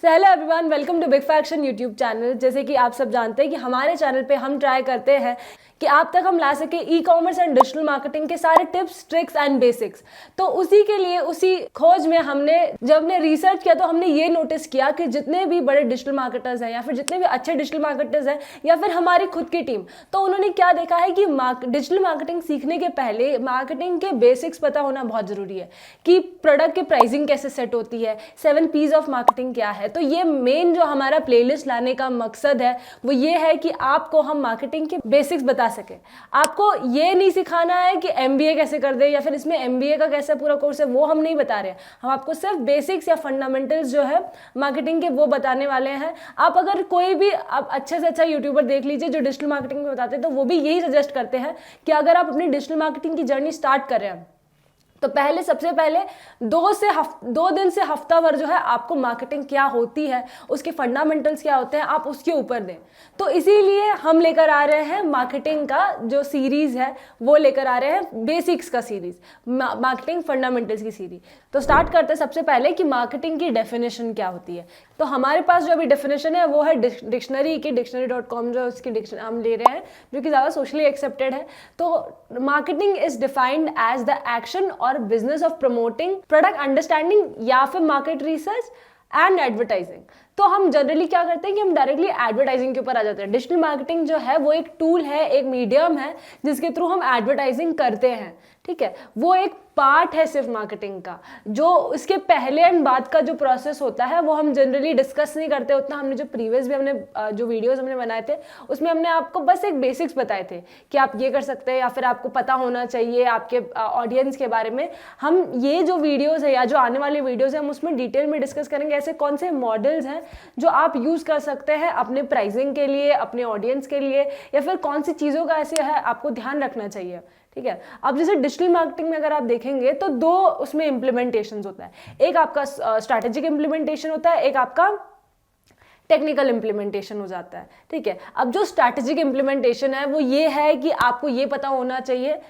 Hello everyone, welcome to big fashion YouTube channel. जैसे कि आप सब जानते हैं कि हमारे चैनल पे हम ट्राई करते हैं कि आप तक हम ला सके e commerce and digital marketing के सारे टिप्स, ट्रिक्स एंड बेसिक्स। तो उसी के लिए उसी खोज में जब हमने रिसर्च किया तो हमने ये नोटिस किया कि जितने भी बड़े डिजिटल मार्केटर्स हैं या फिर जितने भी अच्छे डिजिटल मार्केटर्स हैं या फिर हमारी खुद की टीम, तो उन्होंने क्या देखा है कि डिजिटल मार्केटिंग सीखने के पहले मार्केटिंग के बेसिक्स पता होना बहुत ज़रूरी है कि प्रोडक्ट की प्राइसिंग कैसे सेट होती है, 7 P's ऑफ मार्केटिंग क्या है। तो ये मेन जो हमारा प्लेलिस्ट लाने का मकसद है वो ये है कि आपको हम मार्केटिंग के बेसिक्स बता सके। आपको ये नहीं सिखाना है कि MBA कैसे कर दे या फिर इसमें MBA का कैसा पूरा कोर्स है, वो हम नहीं बता रहे हैं। हम आपको सिर्फ बेसिक्स या फंडामेंटल्स जो है मार्केटिंग के वो बताने वाले हैं। आप अगर कोई भी आप अच्छे से अच्छा यूट्यूबर देख लीजिए जो डिजिटल मार्केटिंग में बताते हैं, तो वो भी यही सजेस्ट करते हैं कि अगर आप अपनी डिजिटल मार्केटिंग की जर्नी स्टार्ट कर रहे हैं तो सबसे पहले 2 दिन से हफ्ता भर जो है आपको मार्केटिंग क्या होती है, उसके फंडामेंटल्स क्या होते हैं, आप उसके ऊपर दें। तो इसीलिए हम लेकर आ रहे हैं मार्केटिंग का जो सीरीज है वो लेकर आ रहे हैं, बेसिक्स का सीरीज, मार्केटिंग फंडामेंटल्स की सीरीज। तो स्टार्ट करते हैं सबसे पहले कि मार्केटिंग की डेफिनेशन क्या होती है। तो हमारे पास जो अभी डेफिनेशन है वो है डिक्शनरी की, dictionary.com जो इसकी डिक्शनरी हम ले रहे हैं जो कि ज़्यादा सोशली एक्सेप्टेड है। तो marketing is defined as the action और business of promoting product understanding या फिर मार्केट रिसर्च एंड एडवर्टाइजिंग। तो हम जनरली क्या करते हैं कि हम डायरेक्टली एडवर्टाइजिंग के ऊपर आ जाते हैं। डिजिटल मार्केटिंग जो है वो एक टूल है, एक मीडियम है जिसके थ्रू हम एडवर्टाइजिंग करते हैं, ठीक है। वो एक पार्ट है सिर्फ मार्केटिंग का। जो इसके पहले एंड बाद का जो प्रोसेस होता है वो हम जनरली डिस्कस नहीं करते उतना। हमने जो प्रीवियस भी हमने जो वीडियोस हमने बनाए थे उसमें हमने आपको बस एक बेसिक्स बताए थे कि आप ये कर सकते हैं या फिर आपको पता होना चाहिए आपके ऑडियंस के बारे में। हम ये जो वीडियोस है या जो आने वाले वीडियोस है हम उसमें डिटेल में डिस्कस करेंगे ऐसे कौन से मॉडल्स हैं जो आप यूज कर सकते हैं अपने प्राइसिंग के लिए, अपने ऑडियंस के लिए, या फिर कौन सी चीज़ों का ऐसे है आपको ध्यान रखना चाहिए, ठीक है। अब जैसे डिजिटल मार्केटिंग में अगर आप देखेंगे तो 2 उसमें इम्प्लीमेंटेशन होता है। एक आपका स्ट्रैटेजिक इम्प्लीमेंटेशन होता है, एक आपका टेक्निकल इम्प्लीमेंटेशन हो जाता है, ठीक है। अब जो स्ट्रैटेजिक इम्प्लीमेंटेशन है वो ये है कि आपको ये पता होना चाहिए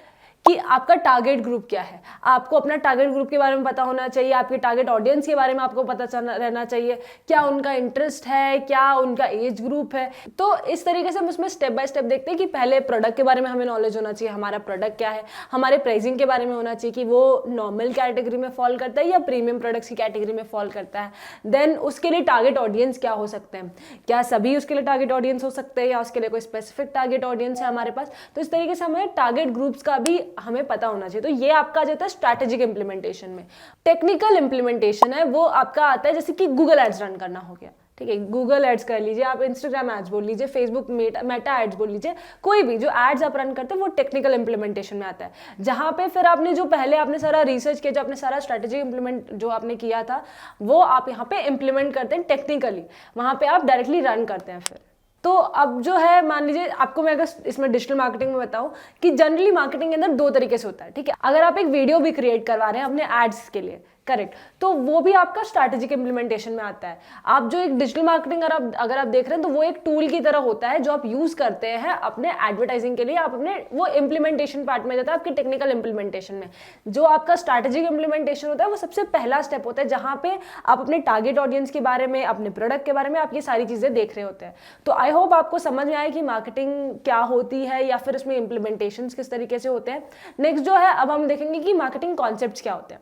कि आपका टारगेट ग्रुप क्या है। आपको अपना टारगेट ग्रुप के बारे में पता होना चाहिए, आपके टारगेट ऑडियंस के बारे में आपको पता रहना चाहिए, क्या उनका इंटरेस्ट है, क्या उनका एज ग्रुप है। तो इस तरीके से हम उसमें स्टेप बाय स्टेप देखते हैं कि पहले प्रोडक्ट के बारे में हमें नॉलेज होना चाहिए, हमारा प्रोडक्ट क्या है, हमारे प्राइसिंग के बारे में होना चाहिए कि वो नॉर्मल कैटेगरी में फॉल करता है या प्रीमियम प्रोडक्ट्स की कैटेगरी में फॉल करता है। देन उसके लिए टारगेट ऑडियंस क्या हो सकते हैं, क्या सभी उसके लिए टारगेट ऑडियंस हो सकते हैं या उसके लिए कोई स्पेसिफिक टारगेट ऑडियंस है हमारे पास। तो इस तरीके से हमें टारगेट ग्रुप्स का भी हमें पता होना चाहिए। तो ये आपका जाता है स्ट्रैटेजिक इंप्लीमेंटेशन में। टेक्निकल इंप्लीमेंटेशन है वो आपका आता है जैसे कि गूगल एड्स रन करना हो गया, ठीक है। गूगल एड्स कर लीजिए, आप इंस्टाग्राम एड्स बोल लीजिए, फेसबुक मेटा एड्स बोल लीजिए, कोई भी जो एड्स आप रन करते हैं वो टेक्निकल इंप्लीमेंटेशन में आता है। जहां पे फिर आपने जो पहले आपने सारा रिसर्च किया, जो आपने सारा स्ट्रैटेजिक इंप्लीमेंट जो आपने किया था वो आप यहाँ पे इंप्लीमेंट करते हैं टेक्निकली, वहां पे आप डायरेक्टली रन करते हैं फिर। तो अब जो है मान लीजिए आपको मैं अगर इसमें डिजिटल मार्केटिंग में बताऊं कि जनरली मार्केटिंग के अंदर 2 तरीके से होता है, ठीक है। अगर आप एक वीडियो भी क्रिएट करवा रहे हैं अपने एड्स के लिए, करेक्ट, तो वो भी आपका स्ट्रैटेजिक इंप्लीमेंटेशन में आता है। आप जो एक डिजिटल मार्केटिंग अगर आप देख रहे हैं तो वो एक टूल की तरह होता है जो आप यूज करते हैं अपने एडवर्टाइजिंग के लिए। आप अपने वो इंप्लीमेंटेशन पार्ट में जाता है आपके टेक्निकल इंप्लीमेंटेशन में। जो आपका स्ट्रैटेजिक इंप्लीमेंटेशन होता है वो सबसे पहला स्टेप होता है जहां पे आप अपने टारगेट ऑडियंस के बारे में, अपने प्रोडक्ट के बारे में आप ये सारी चीजें देख रहे होते हैं। तो आई होप आपको समझ में आए कि मार्केटिंग क्या होती है या फिर उसमें इंप्लीमेंटेशन किस तरीके से होते हैं। नेक्स्ट जो है अब हम देखेंगे कि मार्केटिंग कॉन्सेप्ट्स क्या होते हैं।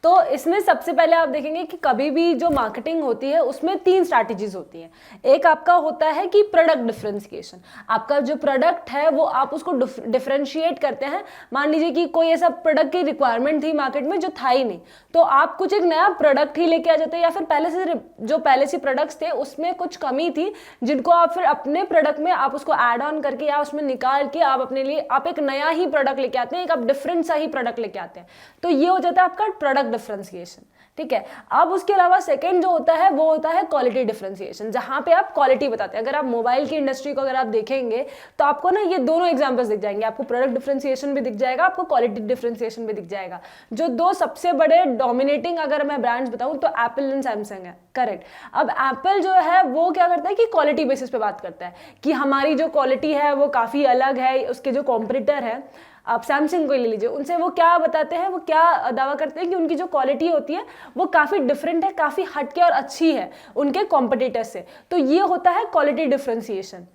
तो इसमें सबसे पहले आप देखेंगे कि कभी भी जो मार्केटिंग होती है उसमें 3 स्ट्रैटेजीज होती हैं। एक आपका होता है कि प्रोडक्ट डिफरेंशिएशन। आपका जो प्रोडक्ट है वो आप उसको डिफरेंशिएट करते हैं। मान लीजिए कि कोई ऐसा प्रोडक्ट की रिक्वायरमेंट थी मार्केट में जो था ही नहीं, तो आप कुछ एक नया प्रोडक्ट ही लेके आ जाते हैं, या फिर पहले से प्रोडक्ट्स थे उसमें कुछ कमी थी जिनको आप फिर अपने प्रोडक्ट में आप उसको ऐड ऑन करके या उसमें निकाल के आप अपने लिए आप एक नया ही प्रोडक्ट लेके आते हैं, एक आप डिफरेंट सा ही प्रोडक्ट लेके आते हैं। तो ये हो जाता है आपका प्रोडक्ट डिफरेंशिएशन, ठीक है। अब उसके अलावा सेकंड जो होता है वो होता है क्वालिटी डिफरेंशिएशन, जहां पे आप क्वालिटी बताते हैं। अगर आप मोबाइल की इंडस्ट्री को अगर आप देखेंगे तो आपको ना ये दोनों एग्जांपल्स दिख जाएंगे, आपको प्रोडक्ट डिफरेंशिएशन भी दिख जाएगा, आपको क्वालिटी डिफरेंशिएशन भी दिख जाएगा। जो 2 सबसे बड़े डोमिनेटिंग अगर मैं ब्रांड्स बताऊं तो एप्पल एंड सैमसंग है, करेक्ट। अब एप्पल जो है वो क्या करता है कि क्वालिटी बेसिस पे बात करता है कि हमारी जो क्वालिटी है वो काफी अलग है उसके जो कॉम्पिटिटर है। आप सैमसंग को ले लीजिए, उनसे वो क्या बताते हैं, वो क्या दावा करते हैं कि उनकी जो क्वालिटी होती है वो काफ़ी डिफरेंट है, काफ़ी हटके और अच्छी है उनके कॉम्पिटिटर से। तो ये होता है क्वालिटी डिफ्रेंसिएशन,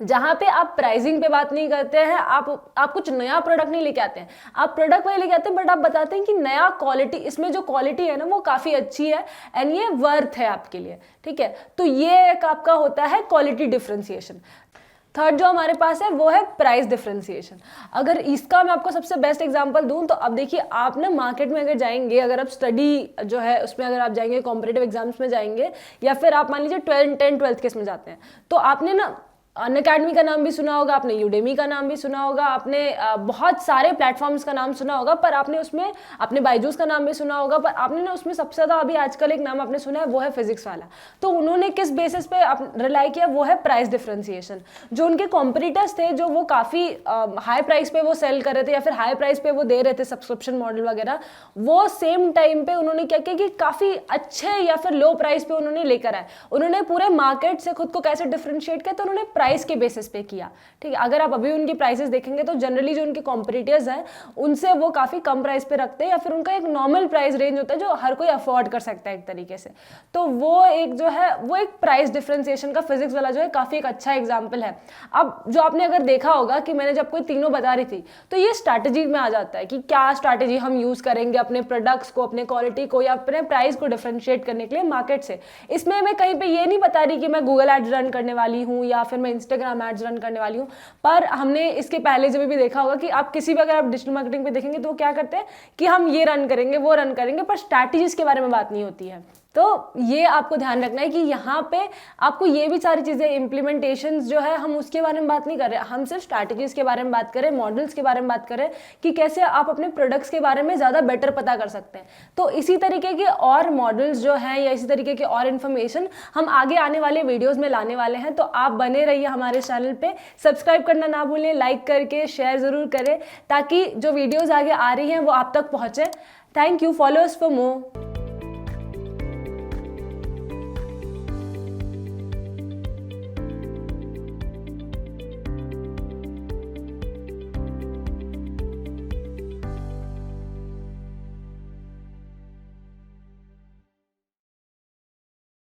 जहां पे आप प्राइसिंग पे बात नहीं करते हैं, आप कुछ नया प्रोडक्ट नहीं लेके आते हैं, आप प्रोडक्ट वही लेके आते हैं बट आप बताते हैं कि नया क्वालिटी, इसमें जो क्वालिटी है ना वो काफ़ी अच्छी है एंड ये वर्थ है आपके लिए, ठीक है। तो ये एक आपका होता है क्वालिटी डिफ्रेंसिएशन। थर्ड जो हमारे पास है वो है प्राइस डिफरेंशिएशन। अगर इसका मैं आपको सबसे बेस्ट एग्जांपल दूं तो अब देखिए, आप ना मार्केट में अगर जाएंगे, अगर आप स्टडी जो है उसमें अगर आप जाएंगे, कॉम्पिटिटिव एग्जाम्स में जाएंगे, या फिर आप मान लीजिए 10th-12th केस में जाते हैं, तो आपने ना अनअकैडमी का नाम भी सुना होगा, आपने यूडेमी का नाम भी सुना होगा, आपने बहुत सारे प्लेटफॉर्म्स का नाम सुना होगा, पर आपने उसमें आपने बायजूस का नाम भी सुना होगा, पर आपने ना उसमें सबसे ज़्यादा अभी आजकल एक नाम आपने सुना है वो है फिजिक्स वाला। तो उन्होंने किस बेसिस पे रिलाई किया, वो है प्राइस डिफरेंशिएशन। जो उनके कॉम्पिटिटर्स थे, जो वो काफ़ी हाई प्राइस पे वो सेल कर रहे थे या फिर हाई प्राइस पे वो दे रहे थे सब्सक्रिप्शन मॉडल वगैरह, वो सेम टाइम पे उन्होंने क्या किया कि काफ़ी अच्छे या फिर लो प्राइस पे उन्होंने लेकर आए। उन्होंने पूरे मार्केट से खुद को कैसे डिफरेंशिएट किया, तो उन्होंने प्राइस के बेसिस पे किया, ठीक है। अगर आप अभी उनकी प्राइसेस देखेंगे तो जनरली जो उनके कॉम्पिटिटर्स हैं उनसे वो काफ़ी कम प्राइस पे रखते हैं, या फिर उनका एक नॉर्मल प्राइस रेंज होता है जो हर कोई अफोर्ड कर सकता है एक तरीके से। तो वो एक जो है वो एक प्राइस डिफरेंशिएशन का फिजिक्स वाला जो है काफ़ी एक अच्छा एग्जाम्पल है। अब जो आपने अगर देखा होगा कि मैंने जब कोई तीनों बता रही थी, तो ये स्ट्रैटेजी में आ जाता है कि क्या स्ट्रैटेजी हम यूज़ करेंगे अपने प्रोडक्ट्स को, अपने क्वालिटी को या अपने प्राइस को डिफरेंशिएट करने के लिए मार्केट से। इसमें मैं कहीं पे ये नहीं बता रही कि मैं गूगल एड्स रन करने वाली हूँ या फिर मैं इंस्टाग्राम एड्स रन करने वाली हूँ, पर हमने इसके पहले जब भी देखा होगा कि आप किसी भी अगर आप डिजिटल मार्केटिंग पे देखेंगे तो वो क्या करते हैं कि हम ये रन करेंगे, वो रन करेंगे, पर स्ट्रैटेजीज के बारे में बात नहीं होती है। तो ये आपको ध्यान रखना है कि यहाँ पे आपको ये भी सारी चीज़ें, इम्प्लीमेंटेशंस जो है हम उसके बारे में बात नहीं कर रहे, हम सिर्फ स्ट्रैटेजीज के बारे में बात करें, मॉडल्स के बारे में बात करें कि कैसे आप अपने प्रोडक्ट्स के बारे में ज़्यादा बेटर पता कर सकते हैं। तो इसी तरीके के और मॉडल्स जो हैं या इसी तरीके के और इन्फॉर्मेशन हम आगे आने वाले वीडियोज़ में लाने वाले हैं। तो आप बने रहिए हमारे चैनल पर, सब्सक्राइब करना ना भूलें, लाइक करके शेयर ज़रूर करें ताकि जो वीडियोज़ आगे आ रही हैं वो आप तक पहुँचे। Thank you, follow us for more.